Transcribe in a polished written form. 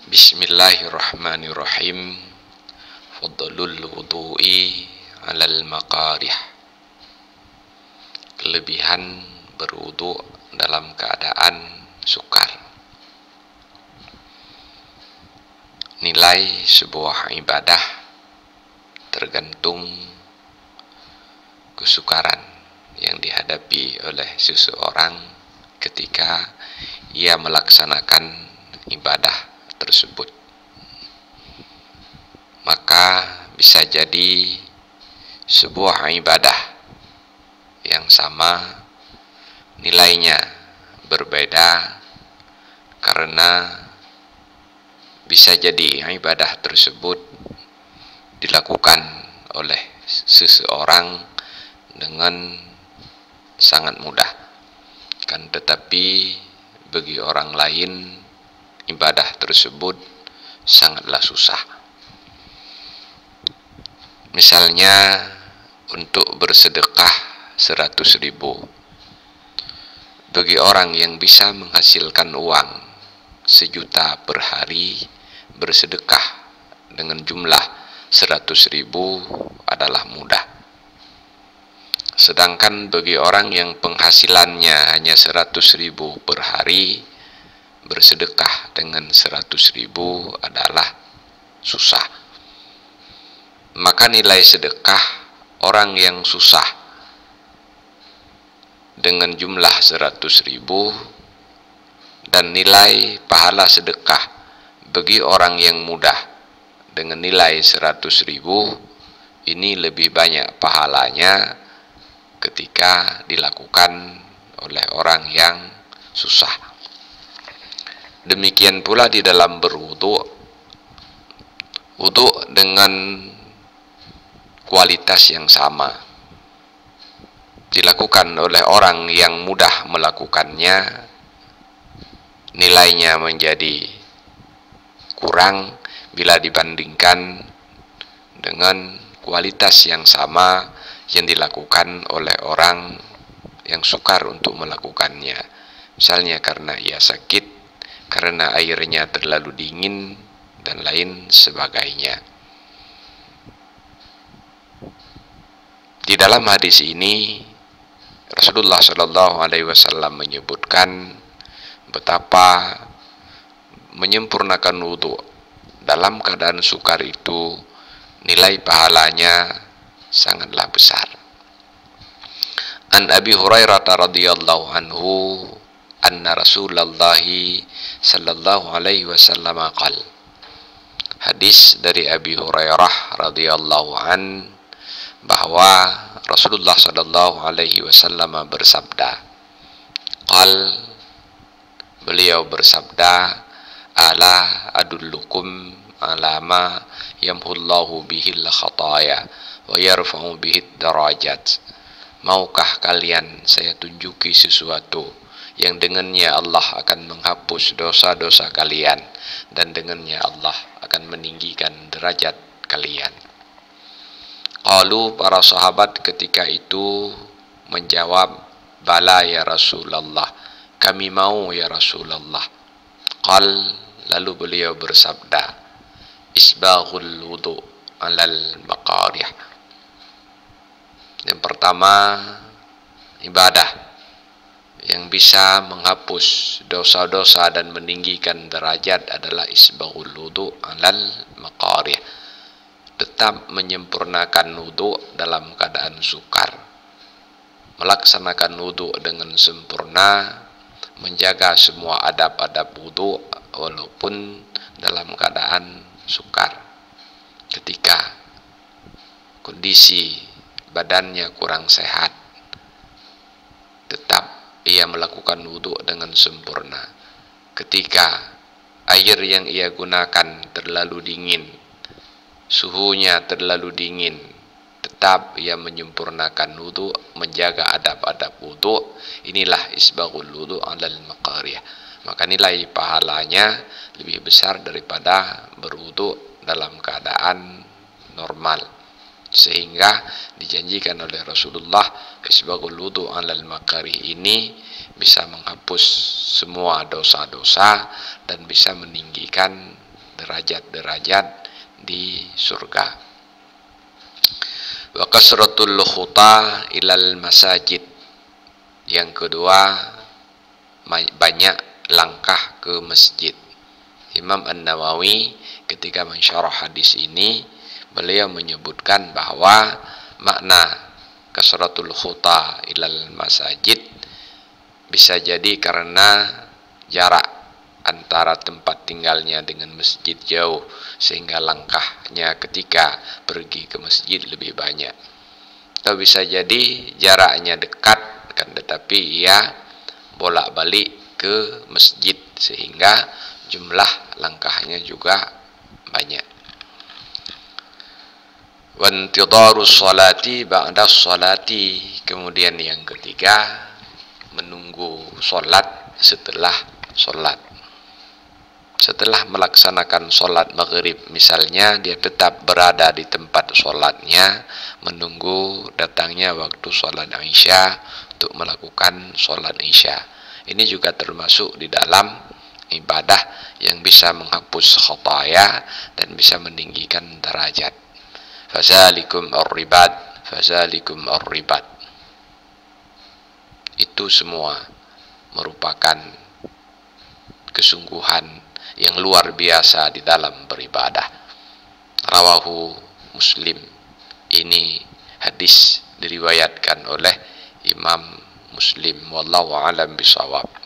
Bismillahirrahmanirrahim. Fadlul wudu'i 'alal maqarih. Kelebihan berwudu dalam keadaan sukar. Nilai sebuah ibadah tergantung kesukaran yang dihadapi oleh seseorang ketika ia melaksanakan ibadah tersebut. Maka bisa jadi sebuah ibadah yang sama nilainya berbeda karena bisa jadi ibadah tersebut dilakukan oleh seseorang dengan sangat mudah, kan tetapi bagi orang lain ibadah tersebut sangatlah susah. Misalnya untuk bersedekah 100.000, bagi orang yang bisa menghasilkan uang 1.000.000 per hari, bersedekah dengan jumlah 100.000 adalah mudah. Sedangkan bagi orang yang penghasilannya hanya 100.000 per hari, bersedekah dengan 100.000 adalah susah. Maka nilai sedekah orang yang susah dengan jumlah 100.000 dan nilai pahala sedekah bagi orang yang mudah dengan nilai 100.000, ini lebih banyak pahalanya ketika dilakukan oleh orang yang susah. Demikian pula di dalam berwudu, wudu dengan kualitas yang sama dilakukan oleh orang yang mudah melakukannya, nilainya menjadi kurang bila dibandingkan dengan kualitas yang sama yang dilakukan oleh orang yang sukar untuk melakukannya. Misalnya karena ia sakit, karena airnya terlalu dingin, dan lain sebagainya. Di dalam hadis ini Rasulullah SAW menyebutkan betapa menyempurnakan wudu dalam keadaan sukar itu nilai pahalanya sangatlah besar. An Abi Hurairah radhiyallahu anhu anna Rasulullah sallallahu alaihi wasallam qala. Hadis dari Abi Hurairah radhiyallahu an bahwa Rasulullah sallallahu alaihi wasallam bersabda, beliau bersabda, ala adullukum ala ma yamhullahu bihil khataya wa yarfa'u bihid darajat. Maukah kalian saya tunjuki sesuatu yang dengannya Allah akan menghapus dosa-dosa kalian dan dengannya Allah akan meninggikan derajat kalian. Qalu, para sahabat ketika itu menjawab, bala ya Rasulullah, kami mau ya Rasulullah. Qal, lalu beliau bersabda, isbaghul wudu alal maqarih. Yang pertama, ibadah yang bisa menghapus dosa-dosa dan meninggikan derajat adalah isbaghul wudu alal maqarih. Tetap menyempurnakan wudu dalam keadaan sukar, melaksanakan wudu dengan sempurna, menjaga semua adab-adab wudu walaupun dalam keadaan sukar. Ketika kondisi badannya kurang sehat, tetap ia melakukan wudu dengan sempurna. Ketika air yang ia gunakan terlalu dingin, suhunya terlalu dingin, tetap ia menyempurnakan wudu, menjaga adab-adab wudu. Inilah isbaghul wudu alal maqarih. Maka nilai pahalanya lebih besar daripada berwudu dalam keadaan normal. Sehingga dijanjikan oleh Rasulullah, isbaghul wudu alal maqarih ini bisa menghapus semua dosa-dosa dan bisa meninggikan derajat-derajat di surga. Wa kasratul khuta ilal masajid. Yang kedua, banyak langkah ke masjid. Imam An-Nawawi ketika mensyarah hadis ini, beliau menyebutkan bahwa makna kasratul khuta ilal masajid bisa jadi karena jarak antara tempat tinggalnya dengan masjid jauh, sehingga langkahnya ketika pergi ke masjid lebih banyak. Atau bisa jadi jaraknya dekat, kan, tetapi ia bolak-balik ke masjid sehingga jumlah langkahnya juga banyak. Wantidharus sholati ba'da sholati. Kemudian yang ketiga, menunggu sholat setelah sholat. Setelah melaksanakan sholat maghrib misalnya, dia tetap berada di tempat sholatnya, menunggu datangnya waktu sholat isya untuk melakukan sholat isya. Ini juga termasuk di dalam ibadah yang bisa menghapus khataya dan bisa meninggikan derajat. Fazalikum ar-ribat, fazalikum ar-ribat. Itu semua merupakan kesungguhan yang luar biasa di dalam beribadah. Rawahu Muslim. Ini hadis diriwayatkan oleh Imam Muslim. Wallahu a'lam bishawab.